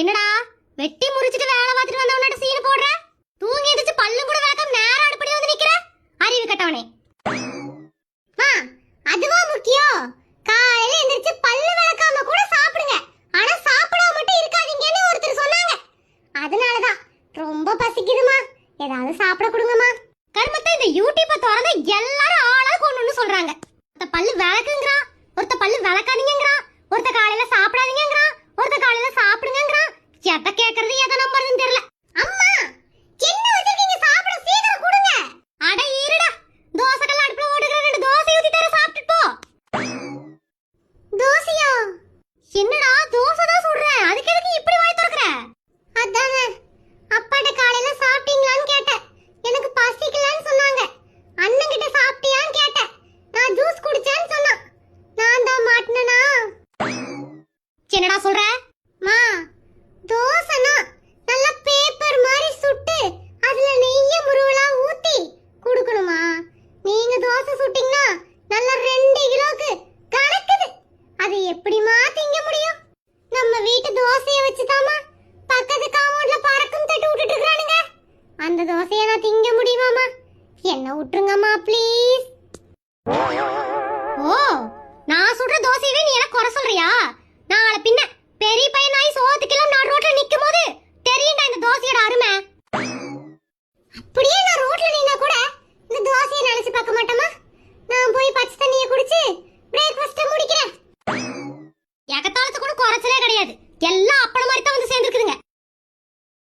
என்னடா வெட்டி முறிச்சிட்டு வேலை பார்த்துட்டு வந்தவனோட சீன் போடுற? தூங்கி எந்திரிச்சு பல்லு கூட விளக்காம நேரா அடுப்படி வந்து நிக்கிற அறிவு கட்டவனே. அதுவா முக்கியம்? காலையில எந்திரிச்சு பல்லு விளக்காம கூட சாப்பிடுங்க, ஆனா சாப்பிடாம மட்டும் இருக்காதீங்கன்னு ஒருத்தர் சொன்னாங்க. அதனாலதான் ரொம்ப பசிக்குதுமா, ஏதாவது சாப்பிட கொடுங்கம்மா. கர்மத்தை இந்த யூடியூப்பை திறந்து எல்லாரும் ஆளாக்கு ஒண்ணு சொல்றாங்க. ஒருத்த பல்லு விளக்குங்கிறான், ஒருத்த பல்லு விளக்காதீங்கிறான், ஒருத்த காலையில சாப்பிடாதீங்கிறான், ஒருத்த காலையில சாப்பிடுங்கிறான். எதை கேக்குறது எதை நம்புறதுன்னு தெரியல. அம்மா என்ன வச்சிருக்கீங்க? சாப்பிட சீக்கிரம் கொடுங்க. அட இருடா, தோசைக்கெல்லாம் அடுப்புல ஓடுகிற 2 தோசை ஊத்தி தர, சாப்பிட்டு போ. தோசையா? என்னடா தோசை தான் சுடுறேன், அதுக்கு எதுக்கு இப்படி வாய் திறக்கற? அதானே அப்பாட்ட காலையில சாப்பிட்டீங்களான்னு கேட்டேன். எனக்கு பசிக்கலன்னு சொன்னாங்க. அண்ணன் கிட்ட சாப்பிட்டியான்னு கேட்டேன். நான் ஜூஸ் குடிச்சேன்னு சொன்னான். நான் தான் மாட்டனனா? என்னடா சொல்ற? மா தோசைனா நல்ல பேப்பர் மாதிரி சுட்டு அதுல நெய்ய முருவலா ஊத்தி குடுக்கணுமா? நீங்க தோசை சுட்டீங்கன்னா நல்ல 2 கிலோக்கு கணக்குது. அது எப்படிமா திங்க முடியும்? நம்ம வீட்டு தோசையை வச்சுதாமா பக்கத்து காம்பவுண்ட்ல பறக்கும் தட்டு விட்டுட்டு இருக்கானுங்க. அந்த தோசையை நான் திங்க முடியுமாமா? என்ன விட்டுருங்கம்மா ப்ளீஸ். ஓ, நான் சுடுற தோசையவே நீ எனக்கு குறை சொல்றியா? நாளை பின்ன பெரிய பையனாய் சோத்துக்கெல்லாம் நான் ரோட்ல நிக்கும் போது தெரியும்டா இந்த தோசையோட அருமை.